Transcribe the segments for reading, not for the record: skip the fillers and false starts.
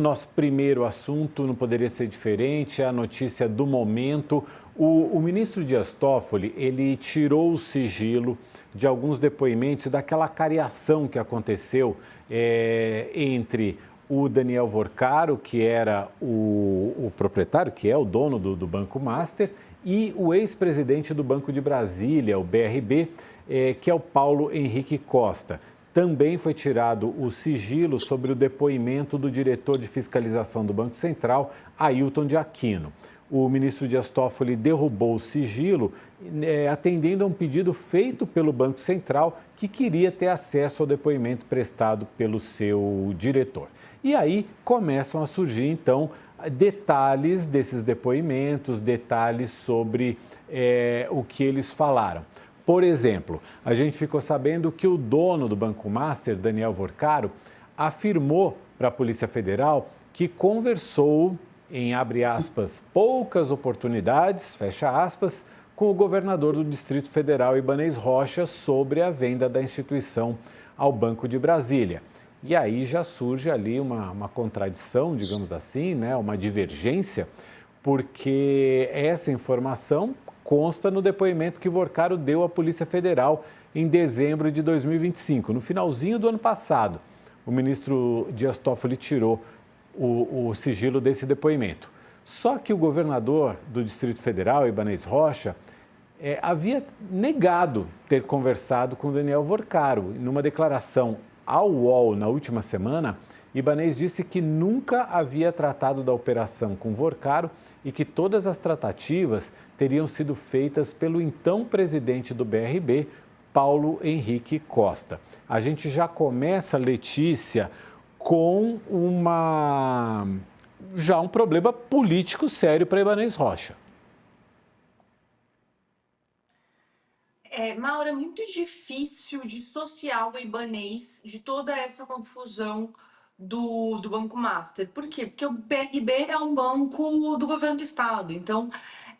Nosso primeiro assunto não poderia ser diferente, é a notícia do momento. O ministro Dias Toffoli, ele tirou o sigilo de alguns depoimentos daquela cariação que aconteceu entre o Daniel Vorcaro, que era o proprietário, que é o dono do Banco Master, e o ex-presidente do Banco de Brasília, o BRB, que é o Paulo Henrique Costa. Também foi tirado o sigilo sobre o depoimento do diretor de fiscalização do Banco Central, Ailton de Aquino. O ministro Dias Toffoli derrubou o sigilo, atendendo a um pedido feito pelo Banco Central, que queria ter acesso ao depoimento prestado pelo seu diretor. E aí começam a surgir, então, detalhes desses depoimentos, detalhes sobre o que eles falaram. Por exemplo, a gente ficou sabendo que o dono do Banco Master, Daniel Vorcaro, afirmou para a Polícia Federal que conversou, em abre aspas, poucas oportunidades, fecha aspas, com o governador do Distrito Federal, Ibanez Rocha, sobre a venda da instituição ao Banco de Brasília. E aí já surge ali uma contradição, digamos assim, né, uma divergência, porque essa informação consta no depoimento que Vorcaro deu à Polícia Federal em dezembro de 2025. No finalzinho do ano passado, o ministro Dias Toffoli tirou o sigilo desse depoimento. Só que o governador do Distrito Federal, Ibanez Rocha, havia negado ter conversado com Daniel Vorcaro. Numa declaração ao UOL na última semana, Ibanez disse que nunca havia tratado da operação com Vorcaro e que todas as tratativas teriam sido feitas pelo então presidente do BRB, Paulo Henrique Costa. A gente já começa, Letícia, com um problema político sério para Ibanez Rocha. Mauro, é muito difícil dissociar o Ibanez de toda essa confusão do Banco Master. Por quê? Porque o BRB é um banco do governo do estado. Então,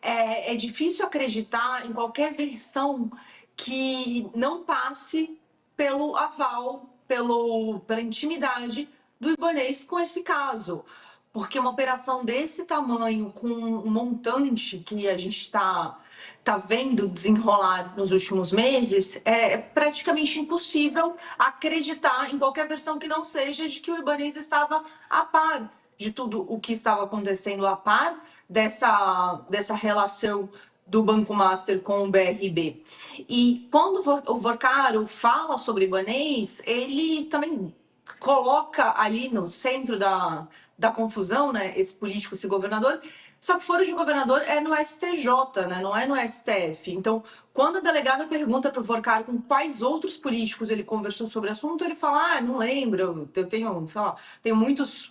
é difícil acreditar em qualquer versão que não passe pelo aval, pela intimidade do Ibanez com esse caso. Porque uma operação desse tamanho, com um montante que a gente está vendo desenrolar nos últimos meses, é praticamente impossível acreditar em qualquer versão que não seja de que o Ibanez estava a par de tudo o que estava acontecendo, a par dessa relação do Banco Master com o BRB. E quando o Vorcaro fala sobre Ibanez, ele também coloca ali no centro da confusão, né, esse político, esse governador. Só que foro de governador é no STJ, né? Não é no STF. Então, quando a delegada pergunta para o Vorcaro com quais outros políticos ele conversou sobre o assunto, ele fala, não lembro, eu tenho, sei lá, tenho muitos...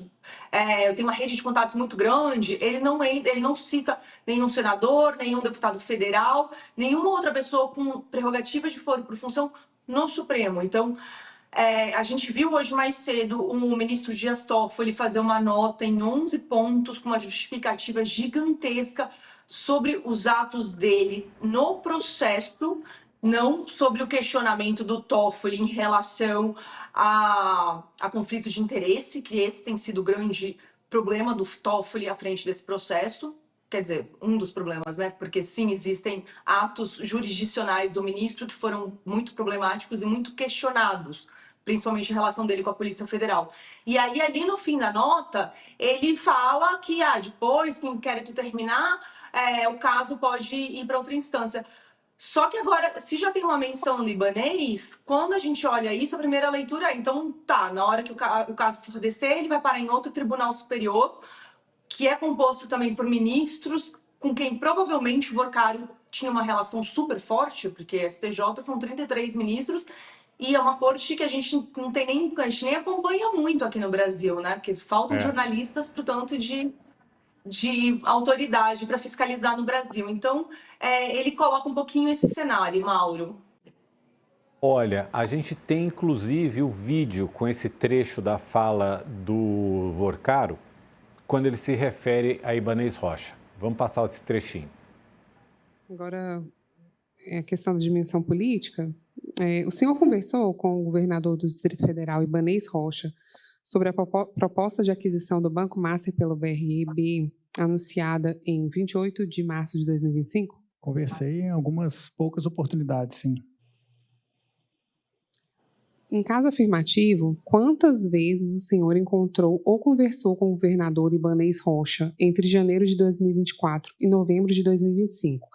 eu tenho uma rede de contatos muito grande. Ele não cita nenhum senador, nenhum deputado federal, nenhuma outra pessoa com prerrogativas de foro por função no Supremo. Então, a gente viu hoje mais cedo o ministro Dias Toffoli fazer uma nota em 11 pontos com uma justificativa gigantesca sobre os atos dele no processo, não sobre o questionamento do Toffoli em relação a conflito de interesse, que esse tem sido o grande problema do Toffoli à frente desse processo. Quer dizer, um dos problemas, né? Porque sim, existem atos jurisdicionais do ministro que foram muito problemáticos e muito questionados, principalmente a relação dele com a Polícia Federal. E aí, ali no fim da nota, ele fala que depois que o inquérito terminar, o caso pode ir para outra instância. Só que agora, se já tem uma menção libanês, quando a gente olha isso, a primeira leitura então na hora que o caso for descer, ele vai parar em outro tribunal superior, que é composto também por ministros com quem provavelmente o Vorcaro tinha uma relação super forte, porque STJ são 33 ministros, e é uma corte que a gente a gente nem acompanha muito aqui no Brasil, né? Porque faltam jornalistas, portanto, de autoridade para fiscalizar no Brasil. Então, ele coloca um pouquinho esse cenário, Mauro. Olha, a gente tem inclusive o vídeo com esse trecho da fala do Vorcaro, quando ele se refere a Ibanez Rocha. Vamos passar esse trechinho. Agora, a questão da dimensão política, o senhor conversou com o governador do Distrito Federal, Ibanez Rocha, sobre a proposta de aquisição do Banco Master pelo BRB, anunciada em 28 de março de 2025? Conversei em algumas poucas oportunidades, sim. Em caso afirmativo, quantas vezes o senhor encontrou ou conversou com o governador Ibanez Rocha entre janeiro de 2024 e novembro de 2025?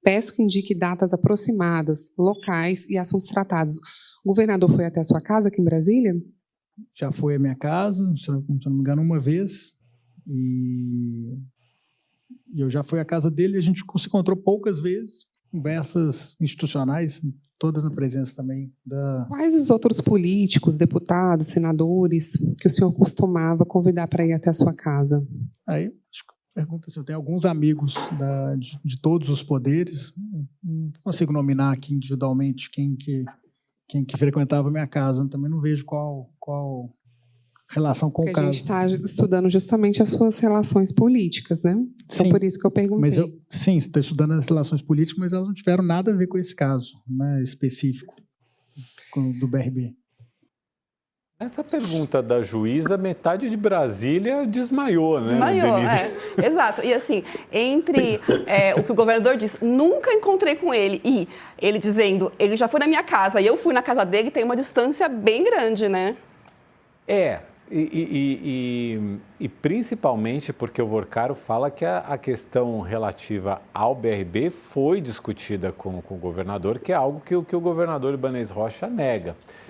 Peço que indique datas aproximadas, locais e assuntos tratados. O governador foi até a sua casa aqui em Brasília? Já foi à minha casa, se eu não me engano, uma vez. E eu já fui à casa dele e a gente se encontrou poucas vezes. Conversas institucionais, todas na presença também da... Quais os outros políticos, deputados, senadores que o senhor costumava convidar para ir até a sua casa? Aí, acho que pergunta se eu tenho alguns amigos de todos os poderes. Não consigo nominar aqui individualmente quem que frequentava a minha casa. Também não vejo qual relação com o caso. A gente está estudando justamente as suas relações políticas, né? Então, Sim, por isso que eu perguntei. Sim, você está estudando as relações políticas, mas elas não tiveram nada a ver com esse caso, né, específico do BRB. Essa pergunta da juíza, metade de Brasília desmaiou, né, Desmaiou, Denise? Exato. E assim, entre o que o governador disse, nunca encontrei com ele, e ele dizendo, ele já foi na minha casa e eu fui na casa dele, tem uma distância bem grande, né? E principalmente porque o Vorcaro fala que a questão relativa ao BRB foi discutida com o governador, que é algo que o governador Ibanez Rocha nega.